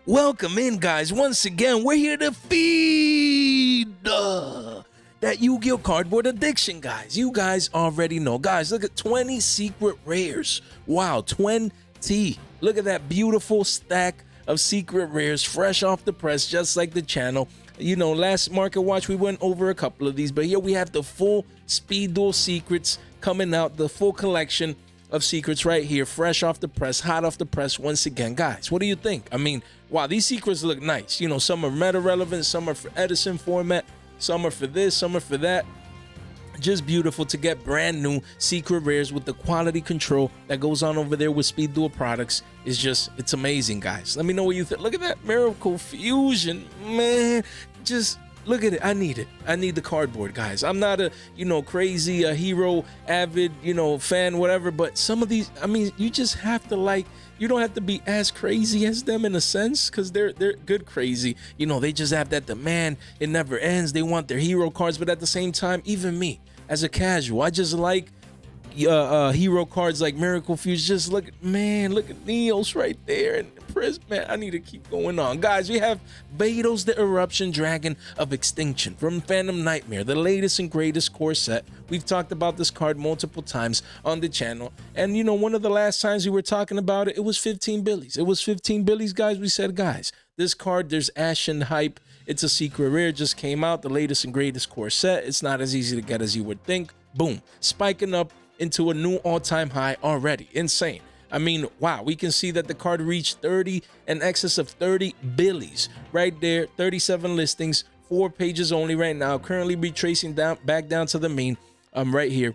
Welcome in, guys. Once again, we're here to feed that Yu-Gi-Oh cardboard addiction, guys. You guys already know. Guys, look at 20 secret rares. Wow, 20. Look at that beautiful stack of secret rares fresh off the press, just like the channel. You know, last Market Watch, we went over a couple of these, but here we have the full Speed Duel secrets coming out, the full collection of secrets right here, fresh off the press, hot off the press once again. Guys, what do you think? I mean, wow, these secrets look nice. You know, some are meta relevant, some are for Edison format, some are for this, some are for that. Just beautiful to get brand new secret rares with the quality control that goes on over there with Speed Duel products. Is just, it's amazing, guys. Let me know what you think. Look at that Miracle Fusion, man. Just look at it. I need it. I need the cardboard, guys. I'm not a, you know, crazy hero avid, you know, fan, whatever, but some of these, I mean, you just have to like, you don't have to be as crazy as them in a sense, because they're good crazy. You know, they just have that demand. It never ends. They want their hero cards, but at the same time, even me as a casual, I just like hero cards like Miracle Fuse. Just look at, man, look at Neos right there, and Prism, man, I need to keep going on. Guys, we have Buyouts, the Eruption Dragon of Extinction from Phantom Nightmare, the latest and greatest core set. We've talked about this card multiple times on the channel, and you know, one of the last times we were talking about it, it was 15 billies. It was 15 billies, guys. We said, guys, this card, there's Ashen hype. It's a secret rare, just came out, the latest and greatest core set. It's not as easy to get as you would think. Boom, spiking up into a new all-time high already. Insane. I mean, wow, we can see that the card reached 30, in excess of 30 billies right there. 37 listings, 4 pages only right now. Currently retracing back down to the mean right here.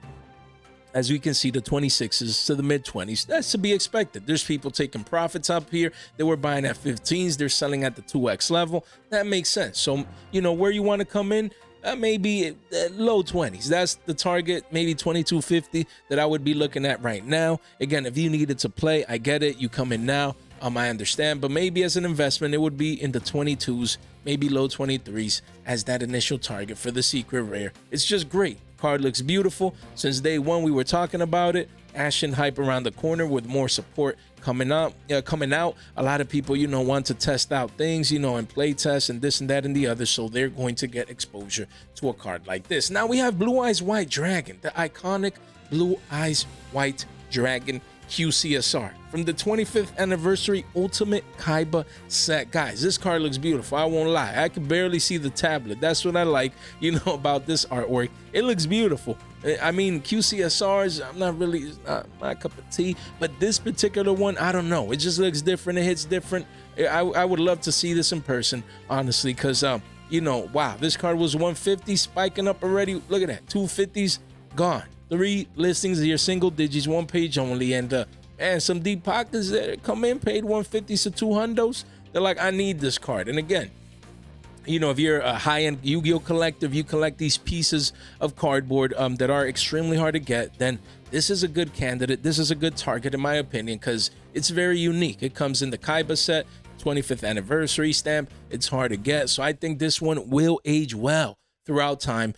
As we can see, the 26s to the mid-20s. That's to be expected. There's people taking profits up here. They were buying at 15s. They're selling at the 2x level. That makes sense. So, you know, where you want to come in, maybe low 20s. That's the target, maybe 2250 that I would be looking at right now. Again, if you needed to play, I get it. You come in now. I understand. But maybe as an investment, it would be in the 22s, maybe low 23s as that initial target for the secret rare. It's just great. Card looks beautiful. Since day one, we were talking about it. Ashen hype around the corner with more support coming out. A lot of people, you know, want to test out things, you know, and play test and this and that and the other. So they're going to get exposure to a card like this. Now we have Blue Eyes White Dragon, the iconic Blue Eyes White Dragon QCSR from the 25th anniversary Ultimate Kaiba set. Guys, this card looks beautiful. I won't lie. I can barely see the tablet. That's what I like, you know, about this artwork. It looks beautiful. I mean, QCSRs, I'm not really, it's not my cup of tea, but this particular one, I don't know. It just looks different. It hits different. I would love to see this in person, honestly, because, you know, wow, this card was 150, spiking up already. Look at that, 250s gone. 3 listings here, single digits, 1 page only, and some deep pockets that come in, paid 150s to 200s. They're like, I need this card. And again, you know, if you're a high-end Yu-Gi-Oh collector, if you collect these pieces of cardboard that are extremely hard to get, then this is a good candidate. This is a good target, in my opinion, because it's very unique. It comes in the Kaiba set, 25th anniversary stamp. It's hard to get, so I think this one will age well throughout time.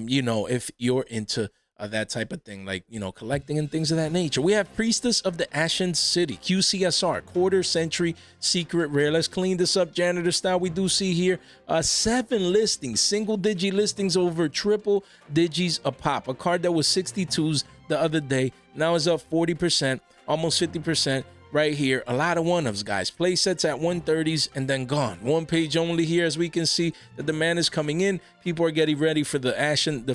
You know, if you're into that type of thing, like, you know, collecting and things of that nature. We have Priestess of the Ashen City, QCSR, quarter century secret rare. Let's clean this up janitor style. We do see here 7 listings, single digi listings over triple digis a pop. A card that was 62s the other day, now is up 40%, almost 50%. Right here, a lot of one-ofs, guys. Play sets at 130s and then gone. 1 page only here, as we can see. The demand is coming in. People are getting ready for the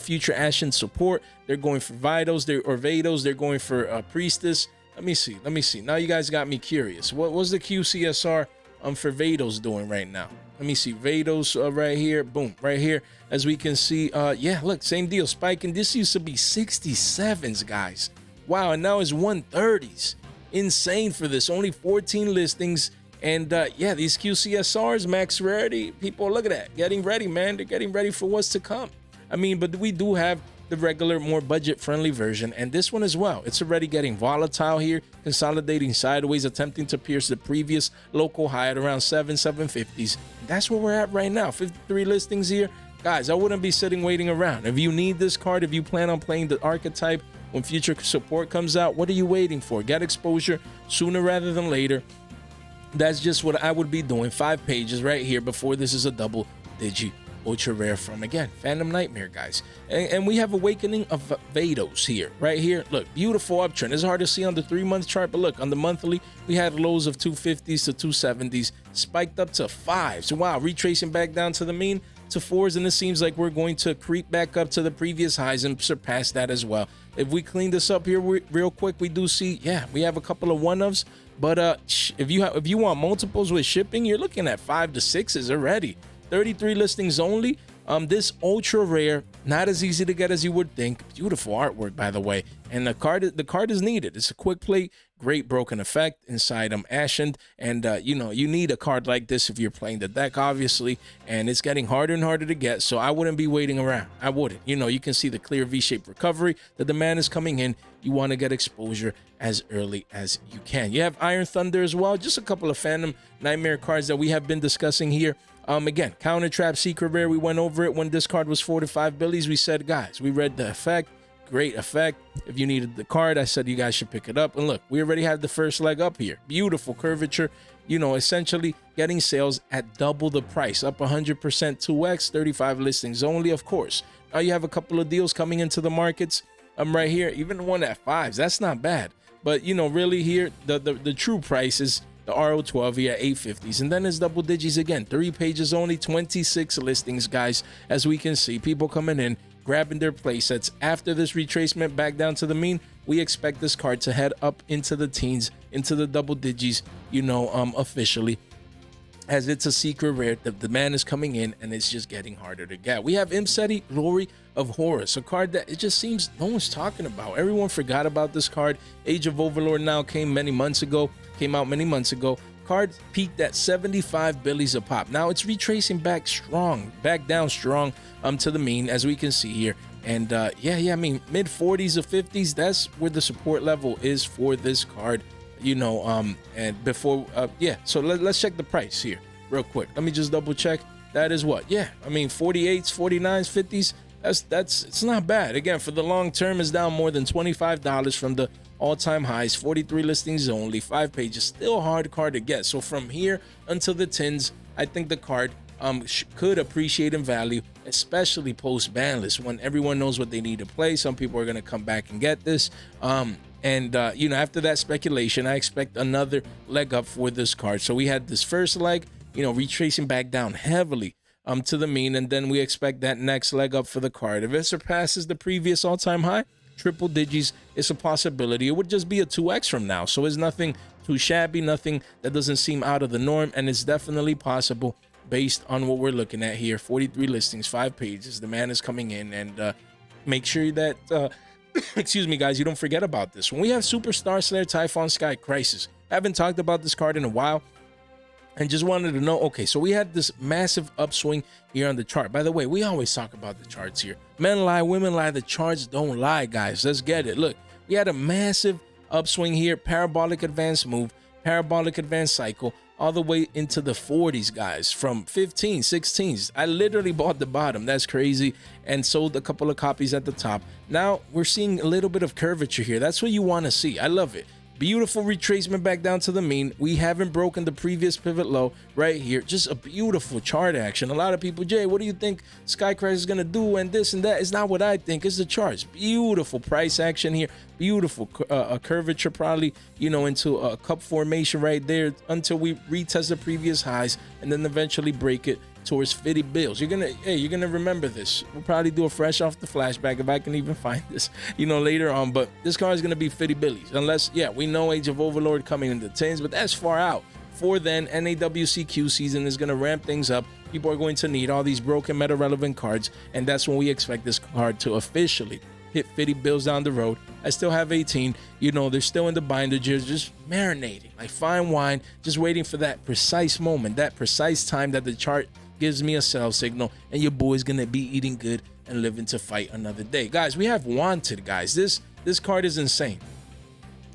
future Ashen support. They're going for Vitos, Vados. They're going for Priestess. Let me see. Now you guys got me curious. What was the QCSR for Vados doing right now? Let me see. Vados right here. Boom, right here. As we can see, yeah, look, same deal. Spiking. This used to be 67s, guys. Wow, and now it's 130s. Insane for this. Only 14 listings, and yeah, these QCSRs, max rarity, people, look at that, getting ready, man. They're getting ready for what's to come. I mean, but we do have the regular, more budget friendly version, and this one as well. It's already getting volatile here, consolidating sideways, attempting to pierce the previous local high at around 750s. That's where we're at right now. 53 listings here, guys. I wouldn't be sitting waiting around. If you need this card, if you plan on playing the archetype when future support comes out, what are you waiting for? Get exposure sooner rather than later. That's just what I would be doing. 5 pages right here before this is a double digi ultra rare from, again, Phantom Nightmare, guys. And we have Awakening of Vados here, right here. Look, beautiful uptrend. It's hard to see on the 3-month chart, but look, on the monthly, we had lows of 250s to 270s, spiked up to 5s. Wow, retracing back down to the mean to 4s, and it seems like we're going to creep back up to the previous highs and surpass that as well. If we clean this up here real quick, we do see, yeah, we have a couple of one-ofs, but if you want multiples with shipping, you're looking at 5 to 6s already. 33 listings only. This ultra rare, not as easy to get as you would think. Beautiful artwork, by the way, and the card is needed. It's a quick play, great broken effect inside Ashen, and you know, you need a card like this if you're playing the deck, obviously, and it's getting harder and harder to get, so I wouldn't be waiting around. I wouldn't. You know, you can see the clear V-shaped recovery. The demand is coming in. You want to get exposure as early as you can. You have Iron Thunder as well. Just a couple of Phantom Nightmare cards that we have been discussing here. Again, Counter Trap, Secret Rare, we went over it when this card was 4 to 5 billies. We said, guys, we read the effect. Great effect. If you needed the card, I said you guys should pick it up. And look, we already have the first leg up here. Beautiful curvature. You know, essentially getting sales at double the price. Up 100%, 2x, 35 listings only, of course. Now you have a couple of deals coming into the markets. Right here, even one at 5s. That's not bad. But, you know, really here, the true price is the RO12 here at 850s, and then it's double digits again. 3 pages only, 26 listings, guys. As we can see, people coming in, grabbing their play sets. After this retracement back down to the mean, we expect this card to head up into the teens, into the double digits, you know, officially, as it's a secret rare. The demand is coming in, and it's just getting harder to get. We have Imseti, Glory of Horus, a card that it just seems no one's talking about. Everyone forgot about this card. Age of Overlord now came out many months ago. Card peaked at 75 billies a pop. Now it's retracing back down strong to the mean, as we can see here. And yeah, I mean, mid 40s or 50s, that's where the support level is for this card. You know, and before, yeah, so let's check the price here real quick. Let me just double check. That is what, yeah, I mean, 48s, 49s, 50s, it's not bad. Again, for the long term, is down more than $25 from the all-time highs. 43 listings only, 5 pages, still hard card to get. So from here until the 10s, I think the card could appreciate in value, especially post Banlist, when everyone knows what they need to play. Some people are going to come back and get this. And you know, after that speculation, I expect another leg up for this card. So we had this first leg, you know, retracing back down heavily to the mean, and then we expect that next leg up for the card. If it surpasses the previous all-time high, triple digits is a possibility. It would just be a 2x from now, so it's nothing too shabby, nothing that doesn't seem out of the norm, and it's definitely possible based on what we're looking at here. 43 listings, 5 pages, the man is coming in, and make sure that excuse me, guys, you don't forget about this. When we have Superstar Slayer Typhon Sky Crisis, I haven't talked about this card in a while, and just wanted to know, okay, so we had this massive upswing here on the chart. By the way, we always talk about the charts here. Men lie, women lie, the charts don't lie, guys. Let's get it. Look, we had a massive upswing here, parabolic advance move, parabolic advance cycle, all the way into the 40s, guys, from 15, 16s. I literally bought the bottom. That's crazy, and sold a couple of copies at the top. Now we're seeing a little bit of curvature here. That's what you want to see. I love it. Beautiful retracement back down to the mean. We haven't broken the previous pivot low right here. Just a beautiful chart action. A lot of people, Jay, what do you think Sky Crisis is going to do and this and that? It's not what I think. It's the charts. Beautiful price action here. Beautiful curvature, probably, you know, into a cup formation right there until we retest the previous highs and then eventually break it towards 50 bills. You're gonna remember this. We'll probably do a fresh off the flashback if I can even find this, you know, later on. But this card is gonna be 50 billies, unless, yeah, we know Age of Overlord coming in the 10s, but that's far out. For then, NAWCQ season is gonna ramp things up. People are going to need all these broken meta relevant cards, and that's when we expect this card to officially hit 50 bills down the road. I still have 18, you know, they're still in the binder, just marinating like fine wine, just waiting for that precise moment, that precise time that the chart gives me a sell signal, and your boy's gonna be eating good and living to fight another day. Guys, we have Wanted, guys. This card is insane.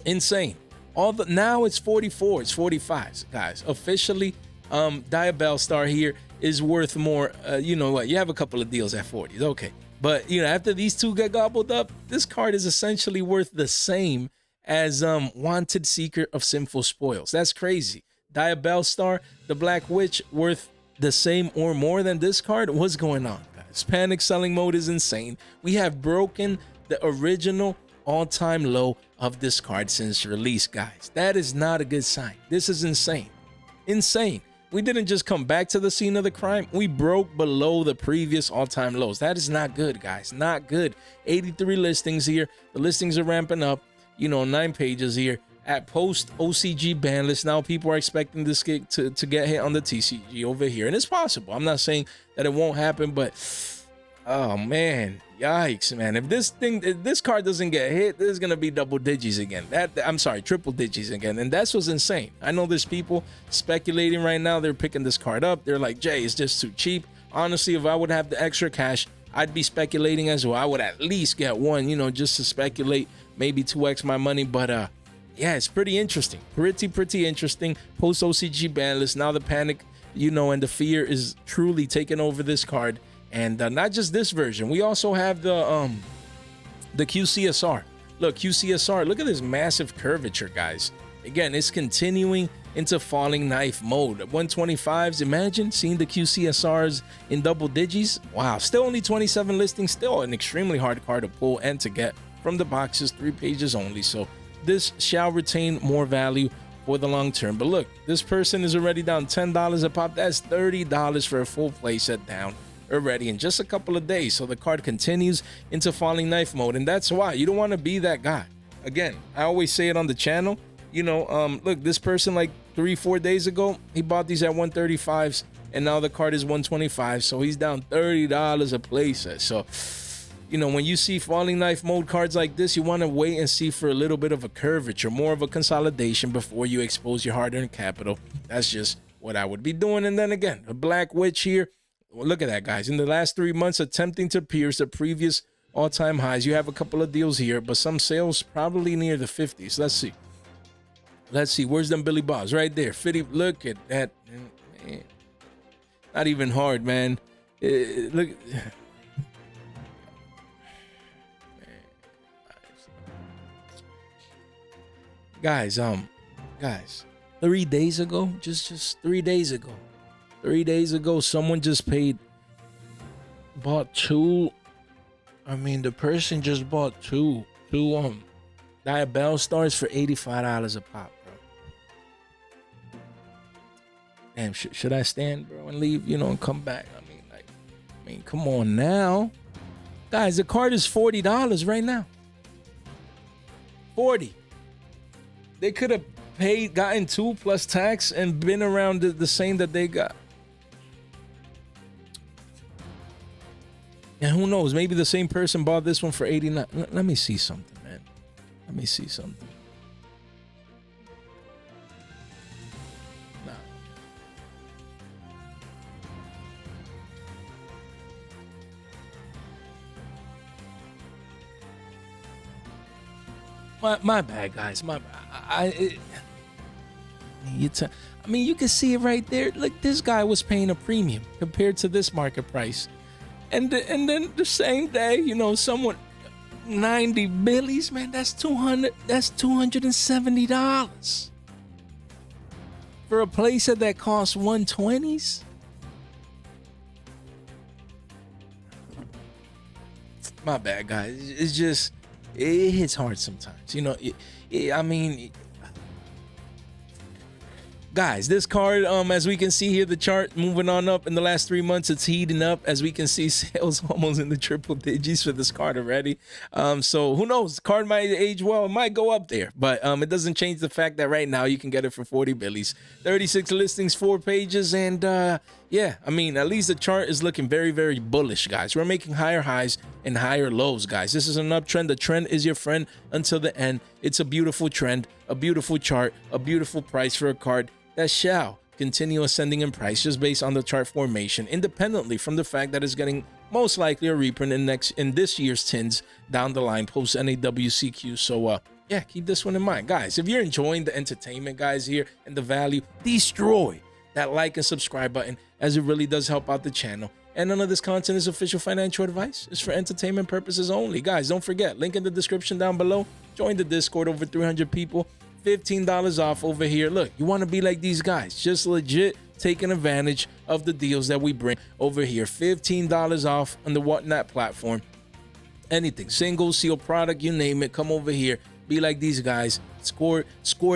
Now it's 44, it's 45s, guys. Officially, Diabell Star here is worth more. You know what, you have a couple of deals at 40s, okay, but you know, after these two get gobbled up, this card is essentially worth the same as Wanted Seeker of Sinful Spoils. That's crazy. Diabell Star, the Black Witch, worth the same or more than this card? What's going on, guys? Panic selling mode is insane. We have broken the original all-time low of this card since release, guys. That is not a good sign. This is insane. Insane. We didn't just come back to the scene of the crime. We broke below the previous all-time lows. That is not good, guys. Not good. 83 listings here. The listings are ramping up. You know, 9 pages here. At post OCG ban list, now people are expecting this kick to get hit on the TCG over here. And it's possible. I'm not saying that it won't happen, but oh man, yikes, man. If this card doesn't get hit, this is gonna be double digits again. I'm sorry, triple digits again. And that's what's insane. I know there's people speculating right now. They're picking this card up. They're like, Jay, it's just too cheap. Honestly, if I would have the extra cash, I'd be speculating as well. I would at least get one, you know, just to speculate, maybe 2x my money. But yeah, it's pretty interesting. Pretty interesting. Post OCG ban list. Now the panic, you know, and the fear is truly taking over this card. And not just this version. We also have the QCSR. Look, QCSR. Look at this massive curvature, guys. Again, it's continuing into falling knife mode. 125s. Imagine seeing the QCSRs in double digits. Wow. Still only 27 listings. Still an extremely hard card to pull and to get from the boxes. 3 pages only. So this shall retain more value for the long term. But look, this person is already down $10 a pop. That's $30 for a full play set down already in just a couple of days. So the card continues into falling knife mode, and that's why you don't want to be that guy. Again, I always say it on the channel, you know, look, this person like 3-4 days ago, he bought these at 135s, and now the card is 125, so he's down $30 a playset. So you know, when you see falling knife mode cards like this, you want to wait and see for a little bit of a curvature, more of a consolidation before you expose your hard-earned capital. That's just what I would be doing. And then again, a Black Witch here. Well, look at that, guys. In the last 3 months, attempting to pierce the previous all-time highs. You have a couple of deals here, but some sales probably near the 50s. Let's see. Let's see. Where's them Billy Bobs? Right there. 50. Look at that. Man. Not even hard, man. Look. Guys, 3 days ago, just 3 days ago, someone just bought two. I mean, the person just bought two Diabell Stars for $85 a pop, bro. Damn, should I stand, bro, and leave, you know, and come back? I mean, come on now. Guys, the card is $40 right now. 40. They could have gotten 2 plus tax and been around the same that they got. And who knows? Maybe the same person bought this one for $89. Let me see something, man. Let me see something. Nah. My bad, guys. My bad. I mean, you can see it right there. Look, this guy was paying a premium compared to this market price, and then the same day, you know, someone 90 billies, man. That's $270 for a playset that costs 120s. My bad, guys. It's just it hits hard sometimes, you know. I mean, guys, this card, as we can see here, the chart moving on up in the last 3 months, it's heating up. As we can see, sales almost in the triple digits for this card already. So who knows? The card might age well. It might go up there, but it doesn't change the fact that right now you can get it for 40 billies. 36 listings, 4 pages, and yeah, I mean, at least the chart is looking very, very bullish, guys. We're making higher highs and higher lows, guys. This is an uptrend. The trend is your friend until the end. It's a beautiful trend, a beautiful chart, a beautiful price for a card that shall continue ascending in price just based on the chart formation, independently from the fact that it's getting most likely a reprint in this year's tins down the line post NAWCQ. So yeah, keep this one in mind, guys. If you're enjoying the entertainment, guys, here and the value, destroy that like and subscribe button, as it really does help out the channel. And none of this content is official financial advice. It's for entertainment purposes only. Guys, don't forget, link in the description down below. Join the Discord, over 300 people. $15 off over here. Look, you want to be like these guys, just legit taking advantage of the deals that we bring over here. $15 off on the Whatnot platform. Anything, single, seal product, you name it, come over here. Be like these guys, score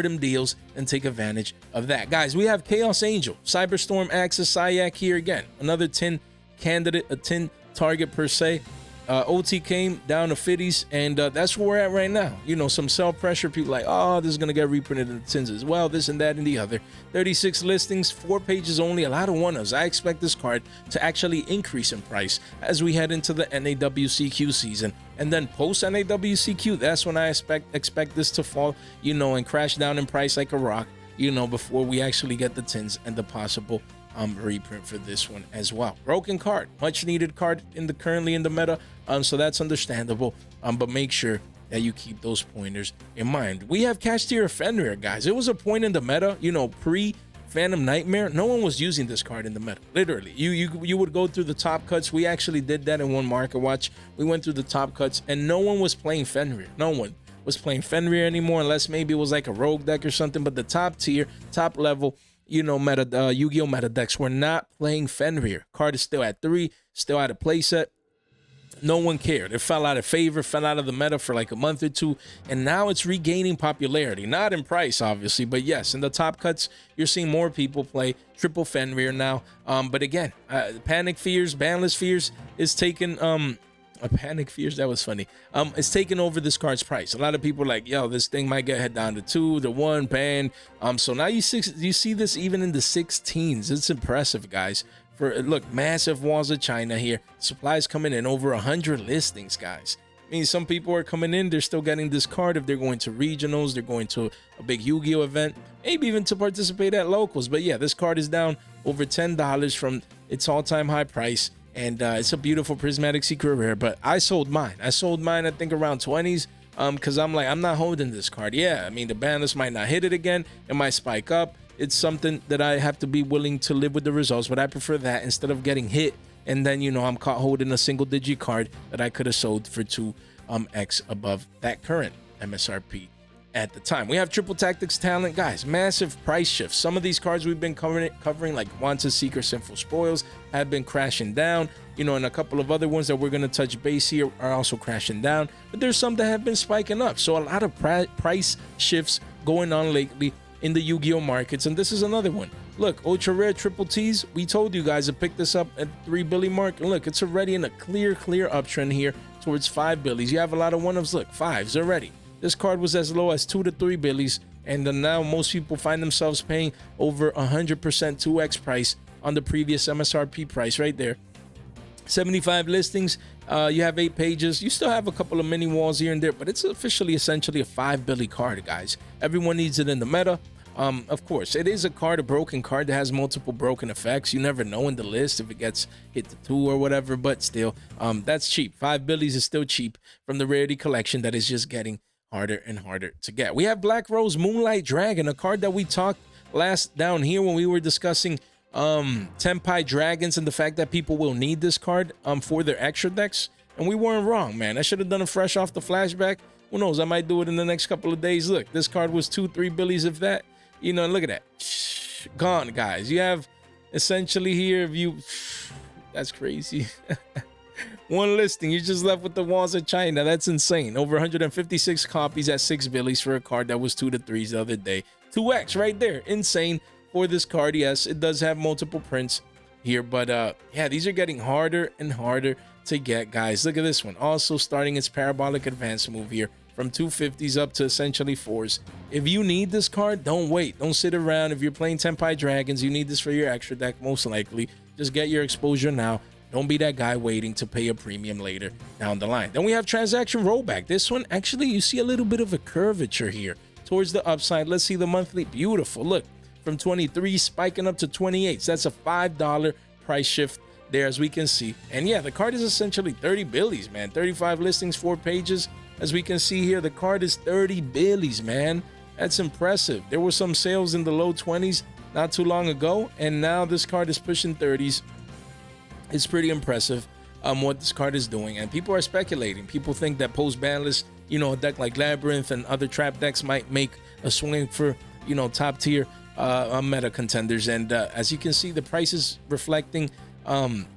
them deals, and take advantage of that. Guys, we have Chaos Angel, Cyberstorm, Axis, Syak here again. Another 10 candidate, a 10 target per se. OT came down to 50s, and that's where we're at right now. You know, some sell pressure. People like, oh, this is going to get reprinted in the tins as well. This and that and the other. 36 listings, 4 pages only, a lot of one-ofs. I expect this card to actually increase in price as we head into the NAWCQ season. And then post NAWCQ, that's when I expect this to fall, you know, and crash down in price like a rock, you know, before we actually get the tins and the possible reprint for this one as well. Broken card, much needed card currently in the meta, so that's understandable, but make sure that you keep those pointers in mind. We have Cash Tier Fenrir, guys. It was a point in the meta, you know, pre Phantom Nightmare, no one was using this card in the meta. Literally, you would go through the top cuts. We actually did that in one market watch. We went through the top cuts and no one was playing Fenrir. No one was playing Fenrir anymore, unless maybe it was like a rogue deck or something. But the top tier, top level, you know, Yu-Gi-Oh meta decks were not playing Fenrir. Card is still at 3, still out of playset. No one cared. It fell out of favor, fell out of the meta for like a month or two, and now it's regaining popularity. Not in price, obviously, but yes, in the top cuts, you're seeing more people play triple Fenrir now. But again, Panic Fears, Banlist Fears is taking Panic Fears, that was funny. It's taking over this card's price. A lot of people are like, yo, this thing might get head down to 2, to 1 ban. So now you see this even in the 16s. It's impressive, guys. Look, massive walls of China here. Supplies coming in, over 100 listings, guys. I mean, some people are coming in, they're still getting this card if they're going to regionals, they're going to a big Yu-Gi-Oh event, maybe even to participate at locals. But yeah, this card is down over $10 from its all-time high price. And it's a beautiful prismatic secret rare, but I sold mine. I think around 20s, because I'm like, I'm not holding this card. Yeah, I mean, the banlist might not hit it again. It might spike up. It's something that I have to be willing to live with the results, but I prefer that instead of getting hit. And then, you know, I'm caught holding a single digit card that I could have sold for 2x above that current MSRP at the time. We have Triple Tactics Talent, guys. Massive price shifts. Some of these cards we've been covering like Wanted Seeker, Sinful Spoils, have been crashing down. You know, and a couple of other ones that we're going to touch base here are also crashing down. But there's some that have been spiking up. So a lot of price shifts going on lately in the Yu-Gi-Oh markets, and this is another one. Look, ultra rare triple T's, we told you guys to pick this up at 3 Billy mark, and look, it's already in a clear uptrend here towards 5 Billies. You have a lot of one-ofs, look, 5s already. This card was as low as 2 to 3 Billies, and then now most people find themselves paying over 100% 2x price on the previous MSRP price right there. 75 listings, you have 8 pages. You still have a couple of mini walls here and there, but it's officially essentially a 5 Billy card, guys. Everyone needs it in the meta. Of course, it is a broken card that has multiple broken effects. You never know in the list if it gets hit to 2 or whatever, but still, that's cheap. 5 Billies is still cheap from the rarity collection that is just getting harder and harder to get. We have Black Rose Moonlight Dragon, a card that we talked last down here when we were discussing Tenpai Dragons and the fact that people will need this card for their extra decks, and we weren't wrong, man. I should have done it fresh off the flashback. Who knows, I might do it in the next couple of days. Look, this card was 2-3 Billies, if that. You know, look at that. Gone, guys. You have essentially here, if you, that's crazy. One listing, you're just left with the walls of China. That's insane. Over 156 copies at 6 Billies for a card that was 2 to 3s the other day. 2x right there. Insane for this card. Yes, it does have multiple prints here, but yeah, these are getting harder and harder to get, guys. Look at this one. Also starting its parabolic advance move here from 250s up to essentially 4s. If you need this card, don't wait. Don't sit around. If you're playing Tenpai Dragons, you need this for your extra deck, most likely. Just get your exposure now. Don't be that guy waiting to pay a premium later down the line. Then we have Transaction Rollback. This one, actually, you see a little bit of a curvature here towards the upside. Let's see the monthly. Beautiful. Look, from 23 spiking up to 28. So that's a $5 price shift there, as we can see. And yeah, the card is essentially 30 Billies, man. 35 listings, 4 pages. As we can see here, the card is 30 Billies, man. That's impressive. There were some sales in the low 20s not too long ago, and now this card is pushing 30s. It's pretty impressive. what this card is doing, and people are speculating. People think that post Banlist, you know, a deck like Labyrinth and other trap decks might make a swing for, you know, top tier meta contenders. And as you can see, the price is reflecting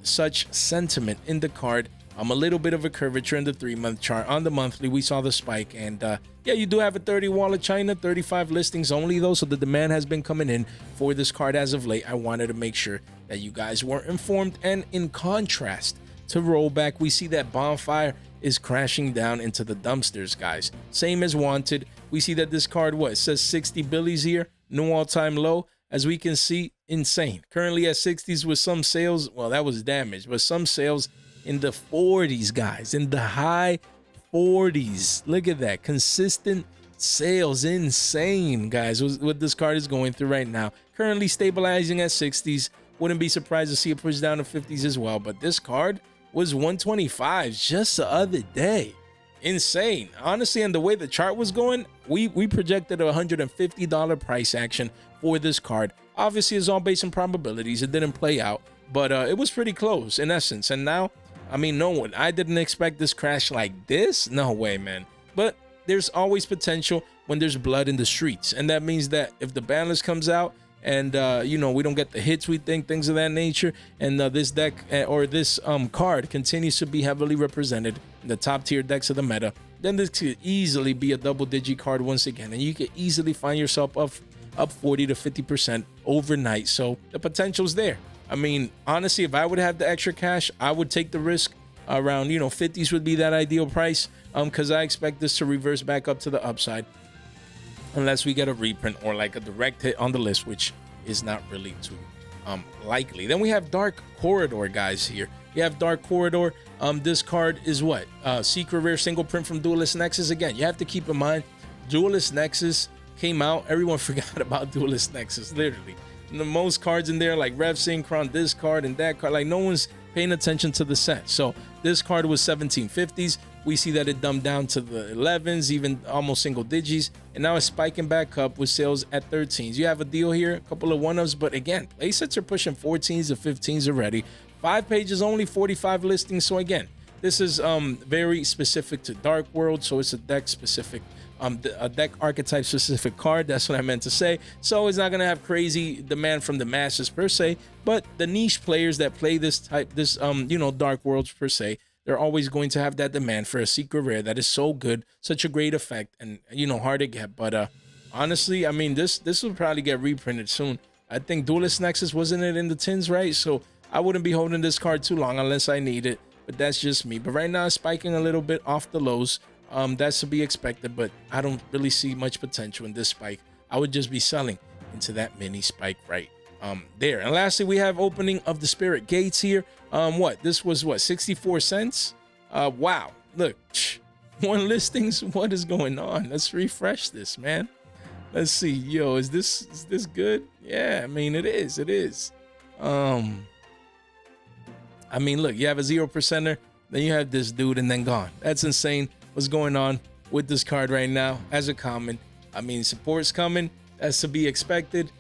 such sentiment in the card. A little bit of a curvature in the 3-month chart. On the monthly, we saw the spike, and yeah, you do have a 30 wall of China, 35 listings only though, so the demand has been coming in for this card as of late. I wanted to make sure that you guys were informed. And in contrast to rollback, we see that Bonfire is crashing down into the dumpsters, guys. Same as Wanted. We see that this card, what, it says 60 billies here, new all-time low. As we can see, insane. Currently at 60s with some sales, well, that was damaged, but some sales in the 40s, guys, in the high 40s. Look at that, consistent sales. Insane, guys, what this card is going through right now. Currently stabilizing at 60s. Wouldn't be surprised to see it push down to 50s as well, but this card was 125 just the other day. Insane, honestly. And the way the chart was going, we projected a $150 price action for this card. Obviously, it's all based on probabilities. It didn't play out, but it was pretty close in essence. And now, I mean, I didn't expect this crash like this. No way, man. But there's always potential when there's blood in the streets, and that means that if the Banlist comes out and you know, we don't get the hits we think, things of that nature, and this deck or this card continues to be heavily represented in the top tier decks of the meta, then this could easily be a double-digit card once again, and you could easily find yourself up 40 to 50% overnight. So the potential's there. I mean, honestly, if I would have the extra cash, I would take the risk. Around, you know, 50s would be that ideal price, because I expect this to reverse back up to the upside unless we get a reprint or like a direct hit on the list, which is not really too likely. Then we have Dark Corridor, guys. Here you have Dark Corridor. This card is what, secret rare single print from Duelist Nexus. Again, you have to keep in mind, Duelist Nexus came out, everyone forgot about Duelist Nexus, literally. And the most cards in there, like Rev Synchron, this card and that card, like no one's paying attention to the set. So this card was 1750s. We see that it dumbed down to the 11s, even almost single digits, and now it's spiking back up with sales at 13s. You have a deal here, a couple of one-ups, but again, playsets are pushing 14s to 15s already. 5 pages only, 45 listings. So again, this is very specific to Dark World, so it's a deck specific, a deck archetype specific card. That's what I meant to say. So it's not gonna have crazy demand from the masses per se, but the niche players that play this type, you know, Dark Worlds per se, they're always going to have that demand for a secret rare that is so good, such a great effect, and you know, hard to get. But honestly, I mean, this will probably get reprinted soon. I think Duelist Nexus, wasn't it in the tins, right? So I wouldn't be holding this card too long unless I need it, but that's just me. But right now it's spiking a little bit off the lows. That's to be expected, but I don't really see much potential in this spike. I would just be selling into that mini spike right there. And lastly, we have opening of the Spirit Gates here. This was what, 64 cents? Wow, look, 1 listings. What is going on? Let's refresh this, man. Let's see. Yo, is this good? Yeah, I mean, it is. I mean, look, you have a 0%er, then you have this dude, and then gone. That's insane. What's going on with this card right now as a common? I mean, support's coming. That's to be expected.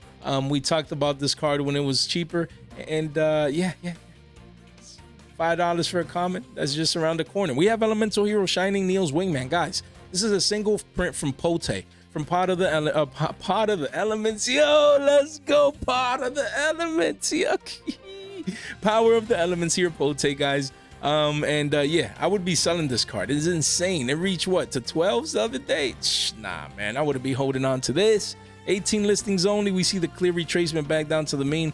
We talked about this card when it was cheaper, and yeah, $5 for a common. That's just around the corner. We have Elemental Hero Shining Neil's Wingman, guys. This is a single print from Pote, from Pot of the Elements. Yo, let's go, Pot of the Elements. Yo. Power of the Elements here, Pote, guys. Yeah, I would be selling this card. It's insane. It reached what, to 12s the other day? Nah, man, I would be holding on to this. 18 listings only. We see the clear retracement back down to the mean.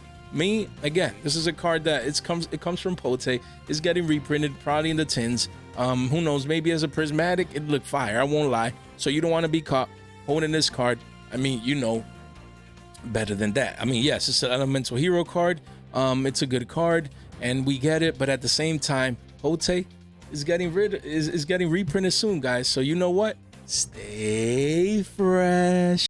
Again, this is a card that it comes from Pote. It's getting reprinted, probably in the tins. Who knows? Maybe as a prismatic, it looked fire. I won't lie. So you don't want to be caught holding this card. I mean, you know better than that. I mean, yes, it's an Elemental Hero card. It's a good card, and we get it. But at the same time, Pote is getting reprinted soon, guys. So you know what? Stay fresh.